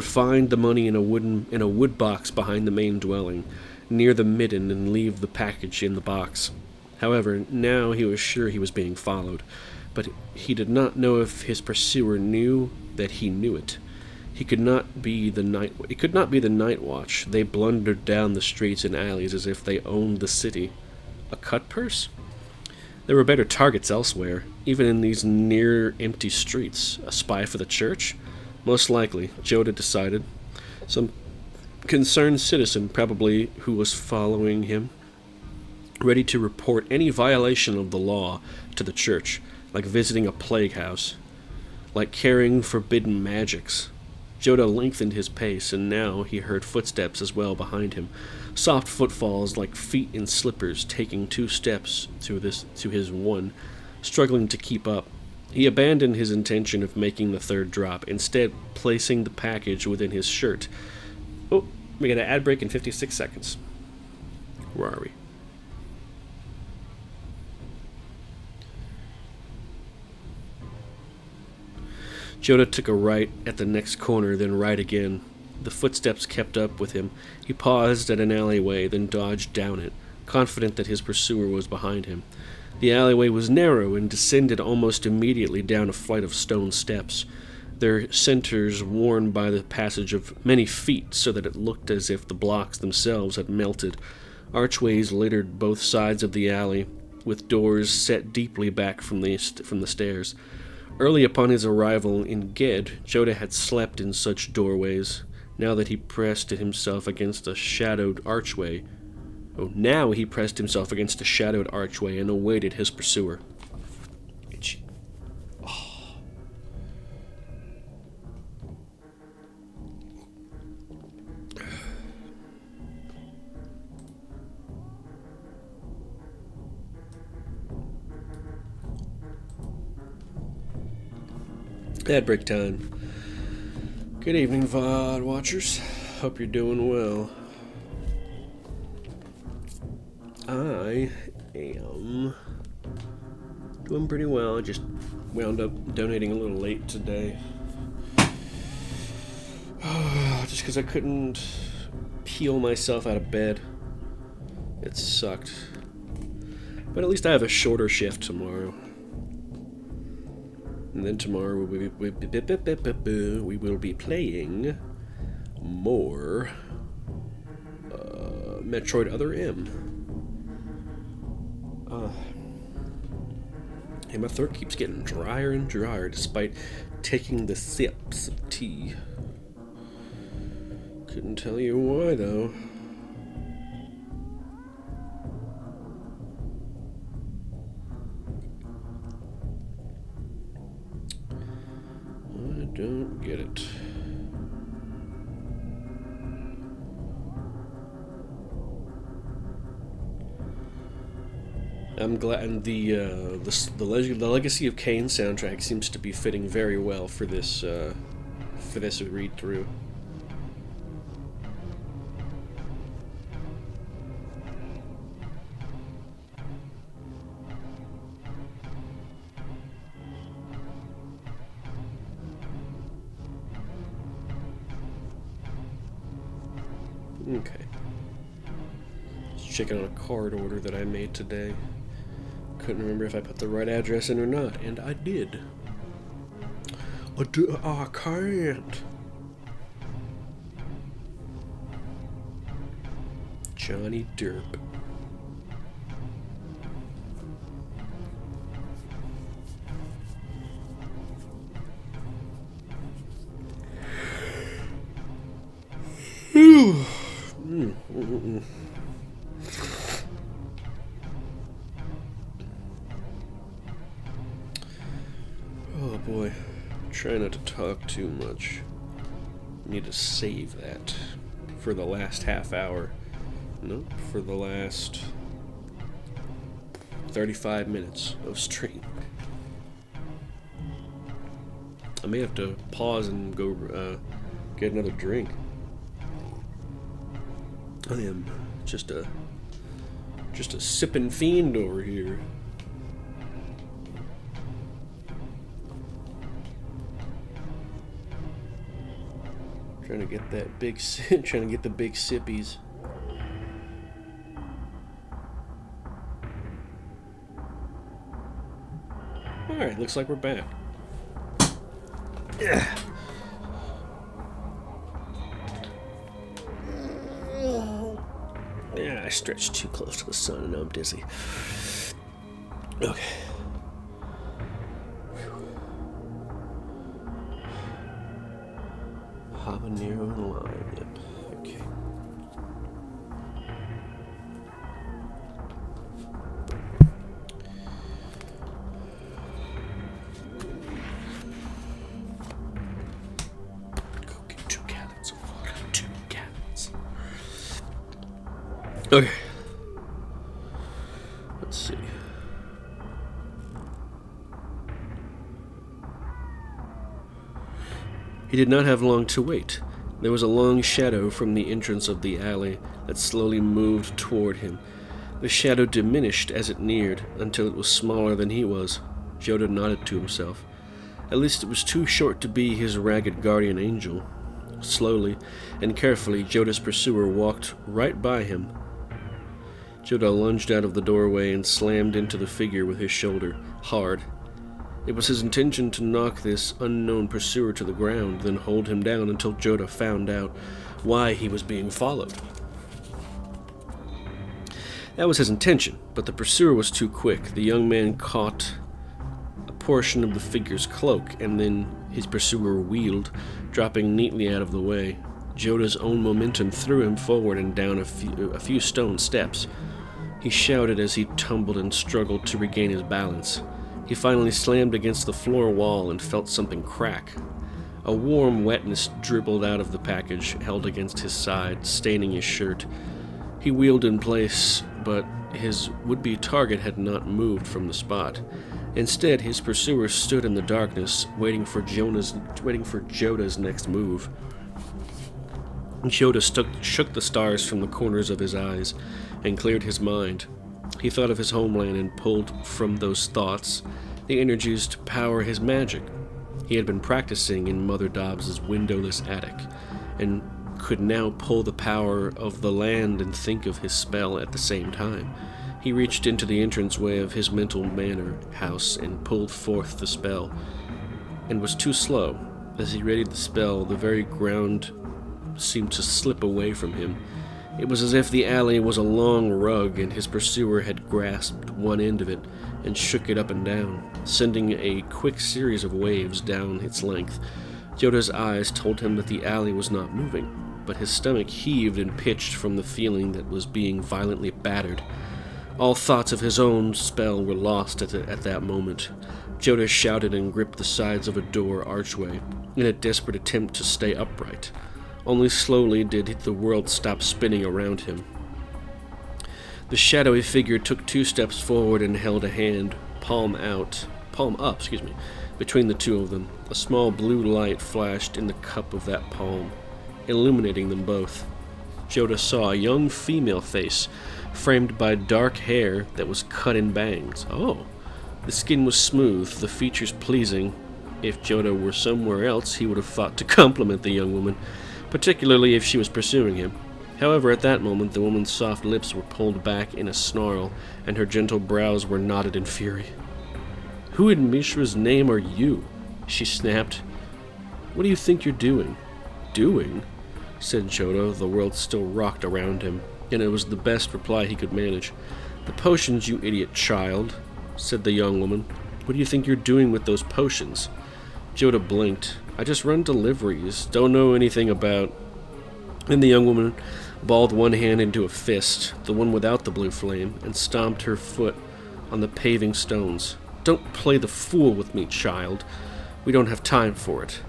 find the money in a wood box behind the main dwelling, near the midden, and leave the package in the box. However, now he was sure he was being followed, but he did not know if his pursuer knew that he knew it. It could not be the night watch. They blundered down the streets and alleys as if they owned the city. A cut purse? There were better targets elsewhere, even in these near-empty streets. A spy for the church? Most likely, Joda decided. Some concerned citizen, probably, who was following him, ready to report any violation of the law to the church, like visiting a plague house, like carrying forbidden magics. Joda lengthened his pace, and now he heard footsteps as well behind him. Soft footfalls like feet in slippers taking 2 steps to his one, struggling to keep up. He abandoned his intention of making the 3rd drop, instead placing the package within his shirt. Oh, we got an ad break in 56 seconds. Where are we? Joda took a right at the next corner, then right again. The footsteps kept up with him. He paused at an alleyway, then dodged down it, confident that his pursuer was behind him. The alleyway was narrow and descended almost immediately down a flight of stone steps, their centers worn by the passage of many feet so that it looked as if the blocks themselves had melted. Archways littered both sides of the alley, with doors set deeply back from the stairs. Early upon his arrival in Ged, Joda had slept in such doorways. Now he pressed himself against a shadowed archway and awaited his pursuer. Itchy. Oh. Ad break time. Good evening, VOD watchers. Hope you're doing well. I am doing pretty well. I just wound up donating a little late today. Just because I couldn't peel myself out of bed. It sucked. But at least I have a shorter shift tomorrow. And then tomorrow we will be playing more Metroid Other M. And my throat keeps getting drier and drier despite taking the sips of tea. Couldn't tell you why, though. I don't get it. I'm glad, and the Legacy of Kain soundtrack seems to be fitting very well for this read through. Okay. Just checking on a card order that I made today. Couldn't remember if I put the right address in or not, and I did. I can't. Johnny Derp. Oh boy. Try not to talk too much. Need to save that for the last half hour. No, for the last 35 minutes of stream. I may have to pause and go get another drink. I am just a sipping fiend over here. Trying to get that big trying to get the big sippies. Alright, looks like we're back. Yeah. Yeah, I stretched too close to the sun and now I'm dizzy. Okay. Habanero and lime, yep. Okay. Go get 2 gallons of water. 2 gallons. Okay. Let's see. He did not have long to wait. There was a long shadow from the entrance of the alley that slowly moved toward him. The shadow diminished as it neared, until it was smaller than he was. Joda nodded to himself. At least it was too short to be his ragged guardian angel. Slowly and carefully, Joda's pursuer walked right by him. Joda lunged out of the doorway and slammed into the figure with his shoulder, hard. It was his intention to knock this unknown pursuer to the ground, then hold him down until Joda found out why he was being followed. That was his intention, but the pursuer was too quick. The young man caught a portion of the figure's cloak, and then his pursuer wheeled, dropping neatly out of the way. Joda's own momentum threw him forward and down a few stone steps. He shouted as he tumbled and struggled to regain his balance. He finally slammed against the floor wall and felt something crack. A warm wetness dribbled out of the package held against his side, staining his shirt. He wheeled in place, but his would-be target had not moved from the spot. Instead, his pursuer stood in the darkness, waiting for Joda's next move. Joda shook the stars from the corners of his eyes and cleared his mind. He thought of his homeland and pulled from those thoughts the energies to power his magic. He had been practicing in Mother Dobbs's windowless attic, and could now pull the power of the land and think of his spell at the same time. He reached into the entranceway of his mental manor house and pulled forth the spell, and was too slow. As he readied the spell, the very ground seemed to slip away from him. It was as if the alley was a long rug and his pursuer had grasped one end of it and shook it up and down, sending a quick series of waves down its length. Joda's eyes told him that the alley was not moving, but his stomach heaved and pitched from the feeling that was being violently battered. All thoughts of his own spell were lost at that moment. Joda shouted and gripped the sides of a door archway in a desperate attempt to stay upright. Only slowly did the world stop spinning around him. The shadowy figure took 2 steps forward and held a hand, palm up, between the two of them. A small blue light flashed in the cup of that palm, illuminating them both. Joda saw a young female face, framed by dark hair that was cut in bangs. Oh, the skin was smooth, the features pleasing. If Joda were somewhere else, he would have thought to compliment the young woman, particularly if she was pursuing him. However, at that moment, the woman's soft lips were pulled back in a snarl, and her gentle brows were knotted in fury. "Who in Mishra's name are you?" she snapped. "What do you think you're doing?" "Doing?" said Joda. The world still rocked around him, and it was the best reply he could manage. "The potions, you idiot child," said the young woman. "What do you think you're doing with those potions?" Joda blinked. "I just run deliveries. Don't know anything about..." And the young woman balled one hand into a fist, the one without the blue flame, and stomped her foot on the paving stones. "Don't play the fool with me, child. We don't have time for it."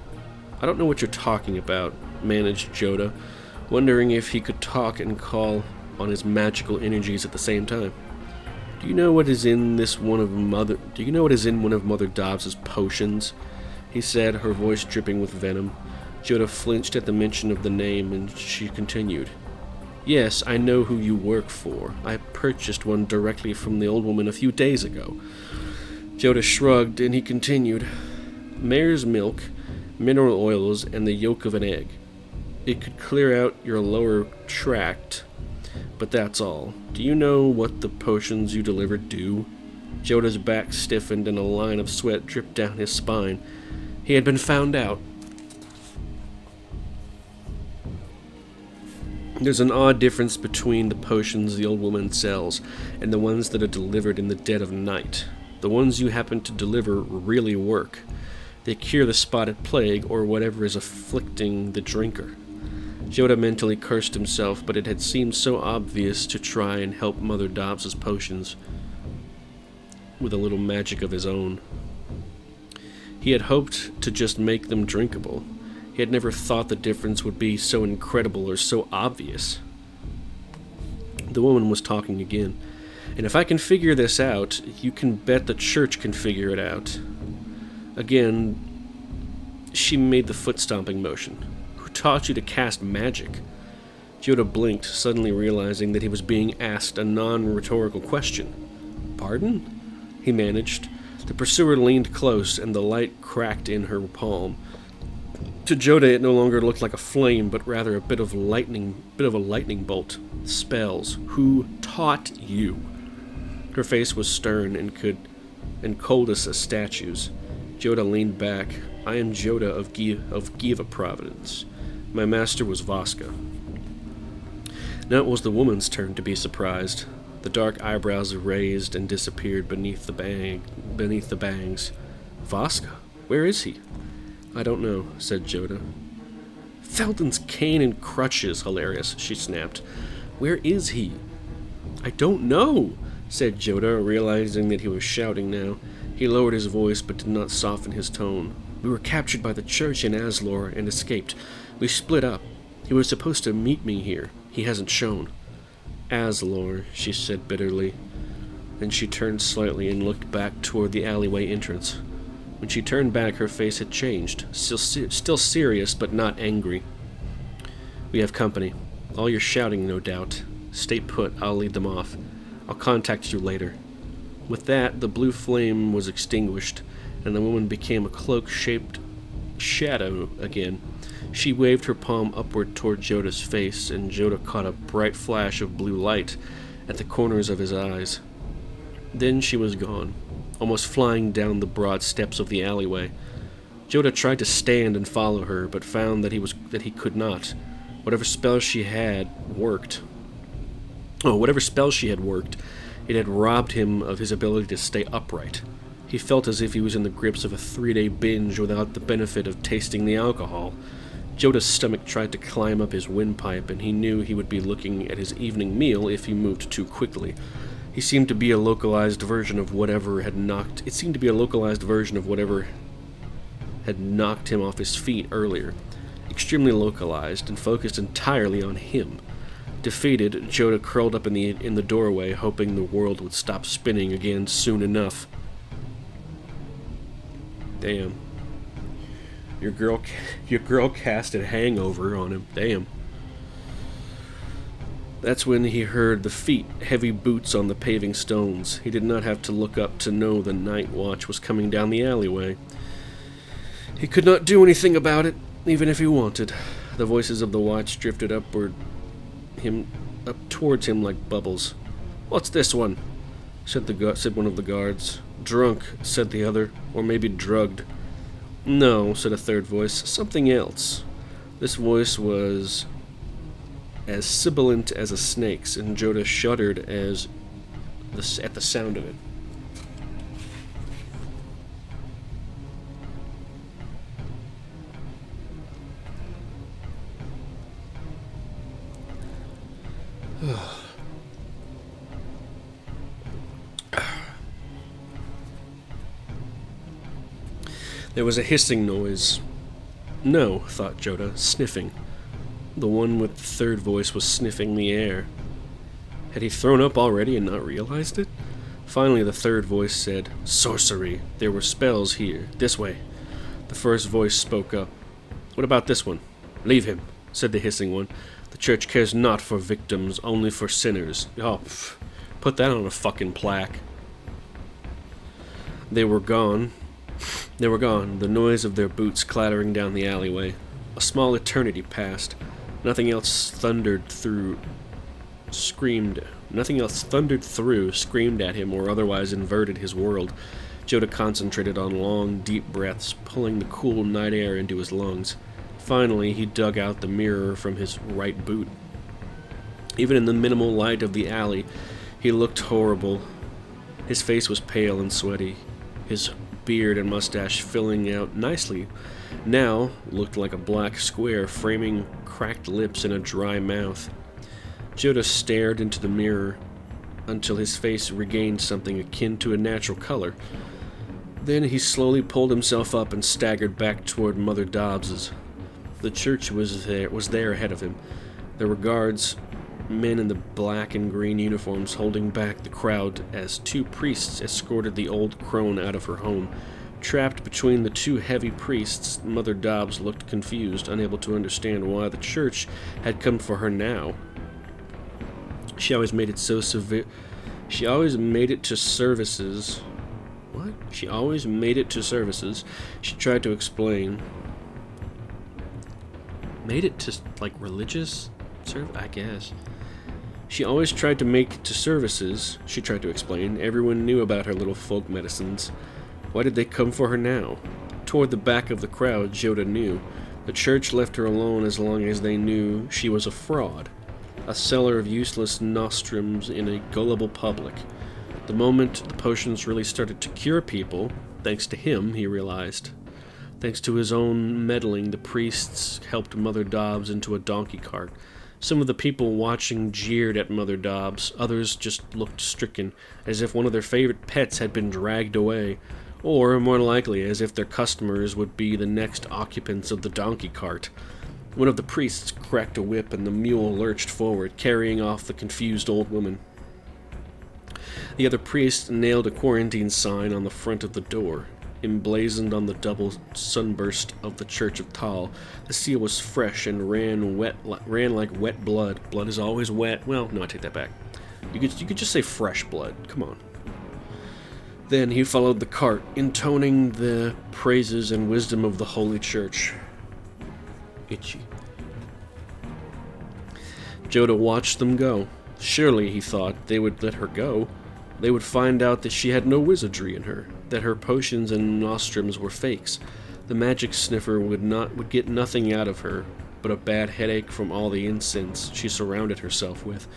"I don't know what you're talking about," managed Joda, wondering if he could talk and call on his magical energies at the same time. Do you know what is in one of Mother Dobbs's potions?" he said, her voice dripping with venom. Joda flinched at the mention of the name, and she continued. "Yes, I know who you work for. I purchased one directly from the old woman a few days ago." Joda shrugged, and he continued. "Mare's milk, mineral oils, and the yolk of an egg. It could clear out your lower tract, but that's all. Do you know what the potions you delivered do?" Joda's back stiffened and a line of sweat dripped down his spine. He had been found out. There's an odd difference between the potions the old woman sells and the ones that are delivered in the dead of night. The ones you happen to deliver really work. They cure the spotted plague or whatever is afflicting the drinker. Joda mentally cursed himself, but it had seemed so obvious to try and help Mother Dobbs's potions with a little magic of his own. He had hoped to just make them drinkable. He had never thought the difference would be so incredible or so obvious. The woman was talking again. "And if I can figure this out, you can bet the church can figure it out." Again, she made the foot-stomping motion. "Who taught you to cast magic?" Joda blinked, suddenly realizing that he was being asked a non-rhetorical question. "Pardon?" he managed. The pursuer leaned close, and the light cracked in her palm. To Joda, it no longer looked like a flame, but rather a bit of a lightning bolt. "Spells. Who taught you?" Her face was stern and cold as a statue's. Joda leaned back. "I am Joda of Giva Providence. My master was Vaska." Now it was the woman's turn to be surprised. The dark eyebrows raised and disappeared beneath the bangs. "Vaska? Where is he?" "I don't know," said Joda. "Felton's cane and crutches, hilarious," she snapped. "Where is he?" "I don't know," said Joda, realizing that he was shouting now. He lowered his voice but did not soften his tone. "We were captured by the church in Aslor and escaped. We split up. He was supposed to meet me here. He hasn't shown." "Aslor," she said bitterly. Then she turned slightly and looked back toward the alleyway entrance. When she turned back, her face had changed, still serious but not angry. "We have company. All your shouting, no doubt. Stay put, I'll lead them off. I'll contact you later." With that, the blue flame was extinguished, and the woman became a cloak-shaped shadow again. She waved her palm upward toward Joda's face, and Joda caught a bright flash of blue light at the corners of his eyes. Then she was gone, almost flying down the broad steps of the alleyway. Joda tried to stand and follow her, but found that he could not. Whatever spell she had worked, it had robbed him of his ability to stay upright. He felt as if he was in the grips of a 3-day binge without the benefit of tasting the alcohol. Joda's stomach tried to climb up his windpipe, and he knew he would be looking at his evening meal if he moved too quickly. He seemed to be a localized version of whatever had knocked him off his feet earlier. Extremely localized and focused entirely on him. Defeated, Joda curled up in the doorway, hoping the world would stop spinning again soon enough. Damn. Your girl casted Hangover on him. Damn. That's when he heard the feet, heavy boots on the paving stones. He did not have to look up to know the night watch was coming down the alleyway. He could not do anything about it, even if he wanted. The voices of the watch drifted up towards him like bubbles. "What's this one?" said one of the guards. "Drunk," said the other, "or maybe drugged." "No," said a third voice, "something else." This voice was as sibilant as a snake's, and Joda shuddered at the sound of it. There was a hissing noise. No, thought Joda, sniffing. The one with the third voice was sniffing the air. Had he thrown up already and not realized it? Finally, the third voice said, "Sorcery. There were spells here. This way." The first voice spoke up. "What about this one?" "Leave him," said the hissing one. "The church cares not for victims, only for sinners." Oh, put that on a fucking plaque. They were gone. They were gone, the noise of their boots clattering down the alleyway. A small eternity passed. Nothing else thundered through, screamed at him, or otherwise inverted his world. Joda concentrated on long, deep breaths, pulling the cool night air into his lungs. Finally, he dug out the mirror from his right boot. Even in the minimal light of the alley, he looked horrible. His face was pale and sweaty. His beard and mustache filling out nicely now looked like a black square framing cracked lips and a dry mouth. Joda stared into the mirror until his face regained something akin to a natural color. Then he slowly pulled himself up and staggered back toward Mother Dobbs's. The church was there ahead of him. There were guards, men in the black and green uniforms, holding back the crowd as two priests escorted the old crone out of her home. Trapped between the two heavy priests, Mother Dobbs looked confused, unable to understand why the church had come for her now. She always made it to services. What? She always made it to services. She tried to explain. Made it to, like, religious? I guess. She always tried to make it to services, she tried to explain. Everyone knew about her little folk medicines. Why did they come for her now? Toward the back of the crowd, Joda knew. The church left her alone as long as they knew she was a fraud. A seller of useless nostrums in a gullible public. The moment the potions really started to cure people, thanks to him, he realized. Thanks to his own meddling, the priests helped Mother Dobbs into a donkey cart. Some of the people watching jeered at Mother Dobbs. Others just looked stricken, as if one of their favorite pets had been dragged away, or, more likely, as if their customers would be the next occupants of the donkey cart. One of the priests cracked a whip, and the mule lurched forward, carrying off the confused old woman. The other priest nailed a quarantine sign on the front of the door. Emblazoned on the double sunburst of the Church of Tal, the seal was fresh and ran like wet blood. Blood is always wet. Well, no, I take that back. You could just say fresh blood. Come on. Then he followed the cart, intoning the praises and wisdom of the Holy Church. Itchy. Joda watched them go. Surely, he thought, they would let her go. They would find out that she had no wizardry in her, that her potions and nostrums were fakes. The magic sniffer would get nothing out of her but a bad headache from all the incense she surrounded herself with.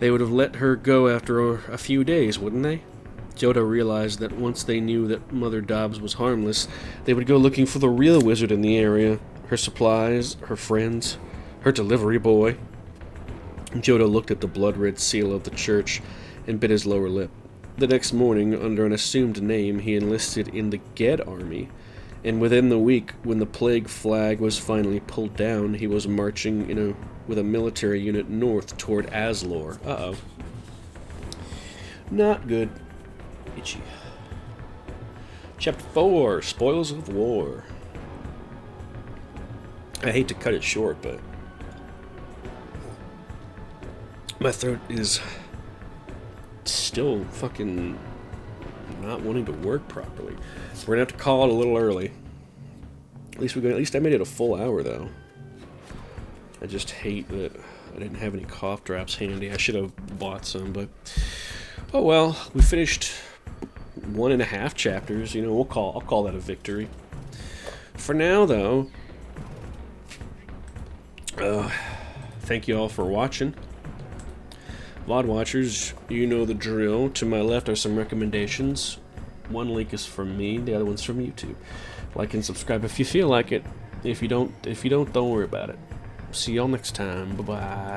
They would have let her go after a few days, wouldn't they? Joda realized that once they knew that Mother Dobbs was harmless, they would go looking for the real wizard in the area, her supplies, her friends, her delivery boy. Joda looked at the blood-red seal of the church and bit his lower lip. The next morning, under an assumed name, he enlisted in the Ged army, and within the week, when the plague flag was finally pulled down, he was marching with a military unit north toward Aslor. Uh-oh. Not good. Itchy. Chapter 4, Spoils of War. I hate to cut it short, but my throat is still fucking not wanting to work properly. We're gonna have to call it a little early. At least I made it a full hour though. I just hate that I didn't have any cough drops handy. I should have bought some, but oh well. We finished 1.5 chapters. You know, I'll call that a victory. For now though, thank you all for watching. VOD watchers, you know the drill. To my left are some recommendations. One link is from me, the other one's from YouTube. Like and subscribe if you feel like it. If you don't worry about it. See y'all next time. Bye-bye.